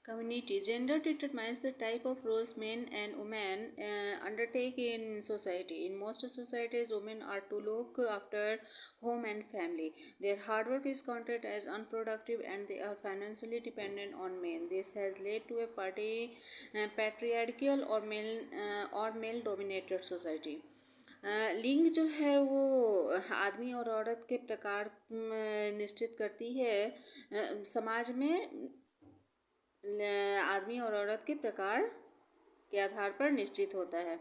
Community. Gender determines the type of roles men and women undertake in society. In most societies, women are to look after home and family. Their hard work is counted as unproductive and they are financially dependent on men. This has led to a patriarchal or male dominated society. लिंग जो है वो आदमी और औरत के प्रकार निश्चित करती है। समाज में आदमी और औरत के प्रकार के आधार पर निश्चित होता है।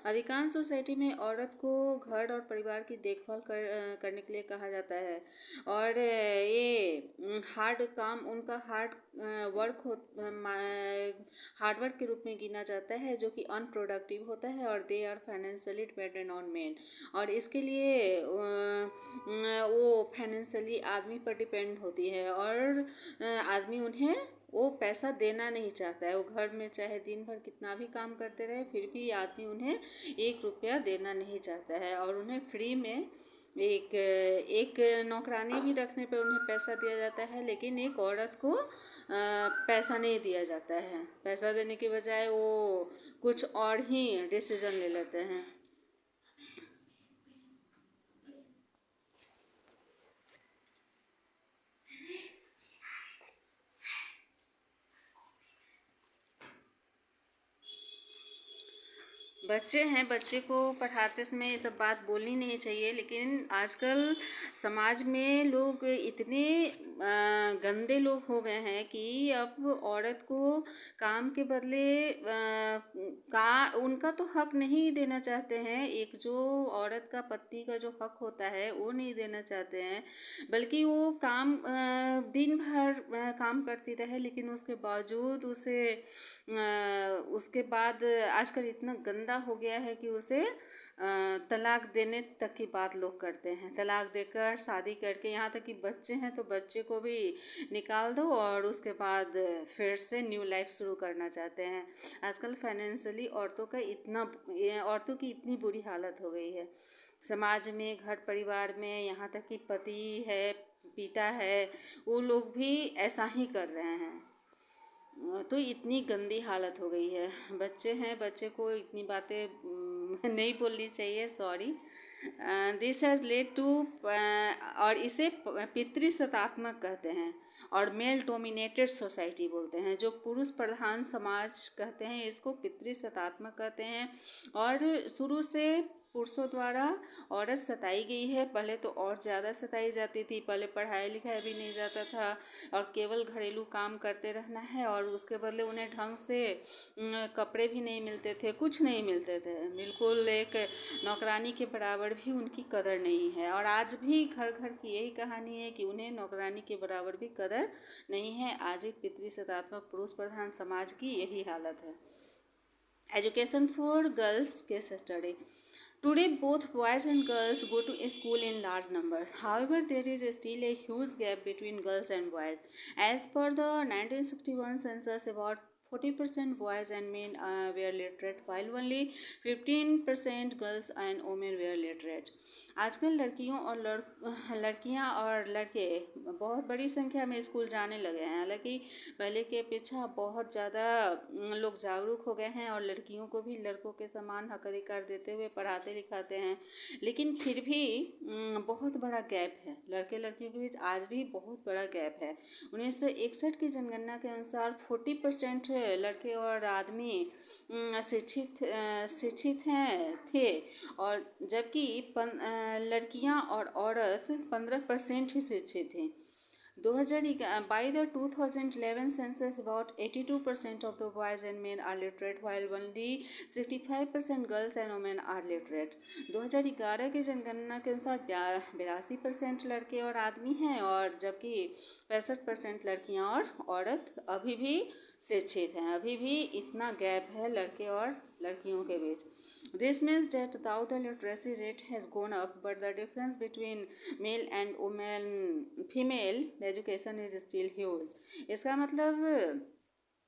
अधिकांश सोसाइटी में औरत को घर और परिवार की देखभाल करने के लिए कहा जाता है और ये हार्ड काम उनका हार्ड वर्क के रूप में गिना जाता है जो कि अनप्रोडक्टिव होता है और they are financially dependent on men और इसके लिए वो फाइनेंशियली आदमी पर डिपेंड होती है और आदमी उन्हें वो पैसा देना नहीं चाहता है। वो घर में चाहे दिन भर कितना भी काम करते रहे फिर भी आदमी उन्हें 1 रुपया देना नहीं चाहता है और उन्हें फ्री में एक नौकरानी भी रखने पर उन्हें पैसा दिया जाता है लेकिन एक औरत को पैसा नहीं दिया जाता है। पैसा देने के बजाय वो कुछ और ही डिसीजन ले लेते हैं। बच्चे हैं, बच्चे को पढ़ाते समय ये सब बात बोलनी नहीं चाहिए लेकिन आजकल समाज में लोग इतने गंदे लोग हो गए हैं कि अब औरत को काम के बदले उनका तो हक नहीं देना चाहते हैं। एक जो औरत का पति का जो हक होता है वो नहीं देना चाहते हैं बल्कि वो काम दिन भर काम करती रहे लेकिन उसके बावजूद उसके बाद आजकल इतना गंदा हो गया है कि उसे तलाक देने तक की बात लोग करते हैं। तलाक देकर शादी करके यहाँ तक कि बच्चे हैं तो बच्चे को भी निकाल दो और उसके बाद फिर से न्यू लाइफ शुरू करना चाहते हैं। आजकल फाइनेंशियली औरतों की इतनी बुरी हालत हो गई है समाज में, घर परिवार में, यहाँ तक कि पति है, पिता है, वो लोग भी ऐसा ही कर रहे हैं। तो इतनी गंदी हालत हो गई है। बच्चे हैं, बच्चे को इतनी बातें नहीं बोलनी चाहिए, sorry. This has led to और इसे पितृसत्तात्मक कहते हैं और मेल डोमिनेटेड सोसाइटी बोलते हैं। जो पुरुष प्रधान समाज कहते हैं इसको पितृसत्तात्मक कहते हैं और शुरू से पुरुषों द्वारा औरत सताई गई है। पहले तो और ज़्यादा सताई जाती थी, पहले पढ़ाई लिखाई भी नहीं जाता था और केवल घरेलू काम करते रहना है और उसके बदले उन्हें ढंग से कपड़े भी नहीं मिलते थे, कुछ नहीं मिलते थे। बिल्कुल एक नौकरानी के बराबर भी उनकी कदर नहीं है और आज भी घर घर की यही कहानी है कि उन्हें नौकरानी के बराबर भी कदर नहीं है। आज भी पितृसत्तात्मक पुरुष प्रधान समाज की यही हालत है। Education for girls case study. Today, both boys and girls go to school in large numbers. However, there is still a huge gap between girls and boys. As per the 1961 census, about 40% boys and men were literate, while only 15% girls and women were literate. आजकल लड़कियां और लड़के बहुत बड़ी संख्या में school जाने लगे हैं। हालांकि पहले के अपेक्षा बहुत ज़्यादा लोग जागरूक हो गए हैं और लड़कियों को भी लड़कों के समान हक अधिकार देते हुए पढ़ाते लिखाते हैं, लेकिन फिर भी बहुत बड़ा गैप है। लड़के लड़कियों के बीच आज भी बहुत बड़ा गैप है। 1961 की जनगणना के अनुसार 40% लड़के और आदमी शिक्षित थे और जबकि लड़कियां और औरत 15% ही शिक्षित थी। By the 2011 census, about 82% of the boys and men are literate, while only 65% girls and women are literate. 2011 की जनगणना के अनुसार 82% लड़के और आदमी हैं और जबकि 65% लड़कियां और औरत अभी भी शिक्षित हैं। अभी भी इतना गैप है लड़के और लड़कियों के बीच। This means that though the literacy rate has gone up, but the difference between male and female education is still huge. इसका मतलब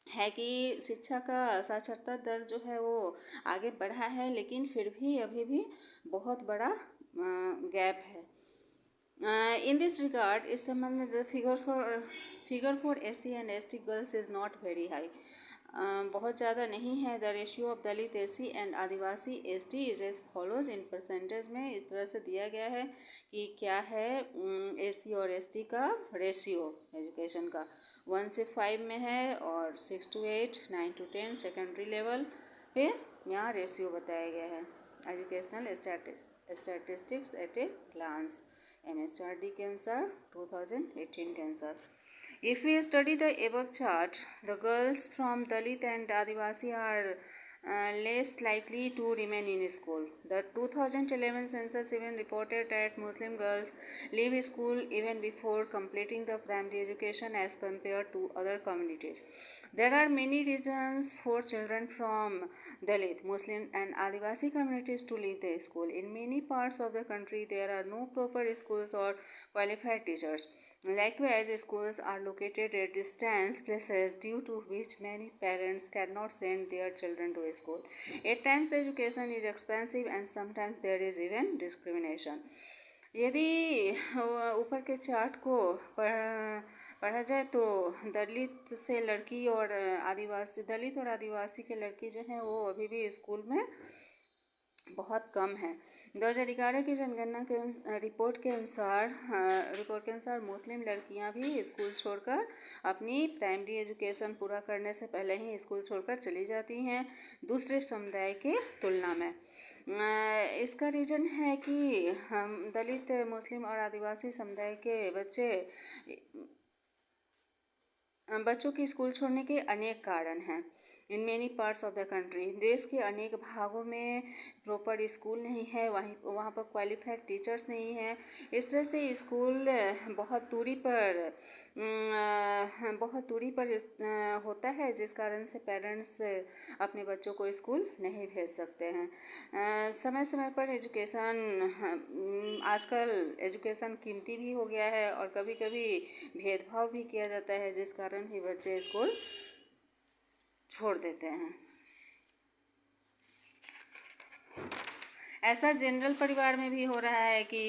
है कि शिक्षा का साक्षरता दर जो है वो आगे बढ़ा है लेकिन फिर भी अभी भी बहुत बड़ा गैप है। इन दिस रिगार्ड, इस संबंध में the figure for figure for SC and ST girls is not very high, बहुत ज़्यादा नहीं है। The ratio of Dalit SC and Adivasi ST is as follows. इन परसेंटेज में इस तरह से दिया गया है कि क्या है SC और ST का रेशियो एजुकेशन का। 1 से 5 में है और 6 to 8, 9 to 10 सेकेंडरी लेवल पे यहाँ रेशियो बताया गया है। Educational statistics at a glance, MHRD के अनुसार 2018 के अनुसार। If we study the above chart, the girls from Dalit and Adivasi are less likely to remain in school. The 2011 census even reported that Muslim girls leave school even before completing the primary education as compared to other communities. There are many reasons for children from Dalit, Muslim, and Adivasi communities to leave the school. In many parts of the country, there are no proper schools or qualified teachers. Likewise, schools are located at distant places due to which many parents cannot send their children to school. At times, the education is expensive and sometimes there is even discrimination. यदि ऊपर के chart को पढ़ा जाए तो दलित से लड़की और दलित और आदिवासी के लड़की जो हैं वो अभी भी स्कूल में बहुत कम है। 2011 की जनगणना के रिपोर्ट के अनुसार मुस्लिम लड़कियां भी स्कूल छोड़कर अपनी प्राइमरी एजुकेशन पूरा करने से पहले ही स्कूल छोड़कर चली जाती हैं दूसरे समुदाय के तुलना में। इसका रीज़न है कि हम दलित, मुस्लिम और आदिवासी समुदाय के बच्चों की स्कूल छोड़ने के अनेक कारण हैं। In many parts of the country, देश के अनेक भागों में प्रॉपर स्कूल नहीं है, वहाँ पर क्वालिफाइड टीचर्स नहीं हैं। इस तरह से स्कूल बहुत दूरी पर होता है, जिस कारण से पेरेंट्स अपने बच्चों को स्कूल नहीं भेज सकते हैं। समय समय पर आजकल एजुकेशन कीमती भी हो गया है और कभी कभी भेदभाव भी किया जाता है, जिस कारण ही बच्चे स्कूल छोड़ देते हैं। ऐसा जनरल परिवार में भी हो रहा है कि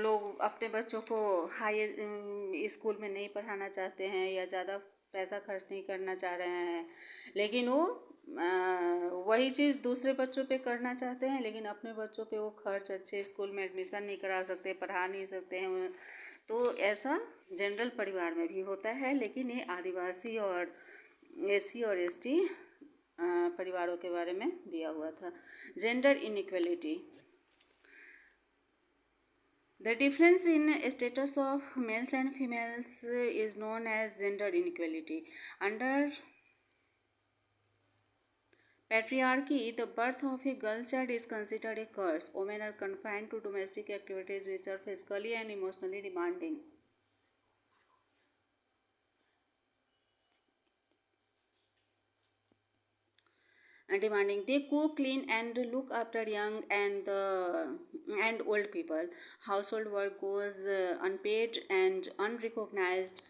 लोग अपने बच्चों को हाई स्कूल में नहीं पढ़ाना चाहते हैं या ज़्यादा पैसा खर्च नहीं करना चाह रहे हैं, लेकिन वो वही चीज़ दूसरे बच्चों पे करना चाहते हैं, लेकिन अपने बच्चों पे वो खर्च अच्छे स्कूल में एडमिशन नहीं करा सकते, पढ़ा नहीं सकते हैं। तो ऐसा जनरल परिवार में भी होता है, लेकिन ये आदिवासी और SC और ST परिवारों के बारे में दिया हुआ था। Gender inequality, the difference in status of males and females is known age gender inequality. Under patriarchy, the birth of a girl child is considered a curse. Women are confined to domestic activities which are physically and emotionally demanding. They cook, clean, and look after young and old people. Household work goes unpaid and unrecognized.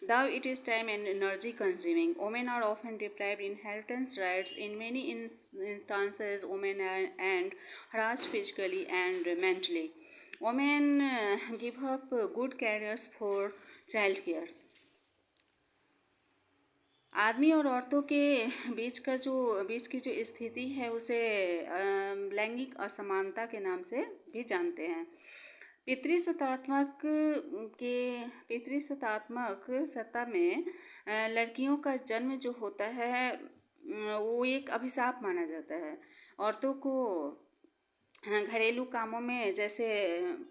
Though it is time and energy consuming, women are often deprived inheritance rights. In many instances, women are harassed physically and mentally. Women give up good careers for childcare. आदमी और औरतों के बीच की जो स्थिति है उसे लैंगिक असमानता के नाम से भी जानते हैं। पितृसत्तात्मक सत्ता में लड़कियों का जन्म जो होता है वो एक अभिशाप माना जाता है। औरतों को घरेलू कामों में जैसे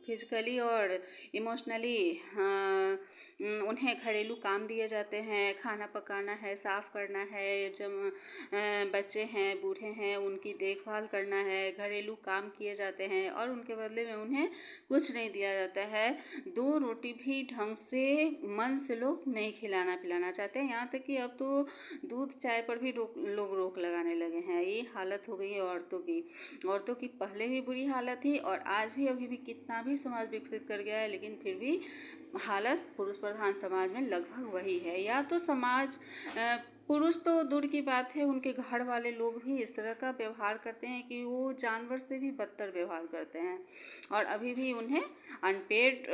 फिजिकली और इमोशनली उन्हें घरेलू काम दिए जाते हैं। खाना पकाना है, साफ़ करना है, जब बच्चे हैं, बूढ़े हैं, उनकी देखभाल करना है, घरेलू काम किए जाते हैं और उनके बदले में उन्हें कुछ नहीं दिया जाता है। 2 रोटी भी ढंग से मन से लोग नहीं खिलाना पिलाना चाहते हैं। यहाँ तक कि अब तो दूध चाय पर भी लोग रोक लगाने लगे हैं। ये हालत हो गई है औरतों की पहले भी बुरी हालत थी और आज भी अभी भी कितना भी समाज विकसित कर गया है, लेकिन फिर भी हालत पुरुष प्रधान समाज में लगभग वही है। या तो समाज पुरुष तो दूर की बात है, उनके घर वाले लोग भी इस तरह का व्यवहार करते हैं कि वो जानवर से भी बदतर व्यवहार करते हैं और अभी भी उन्हें अनपेड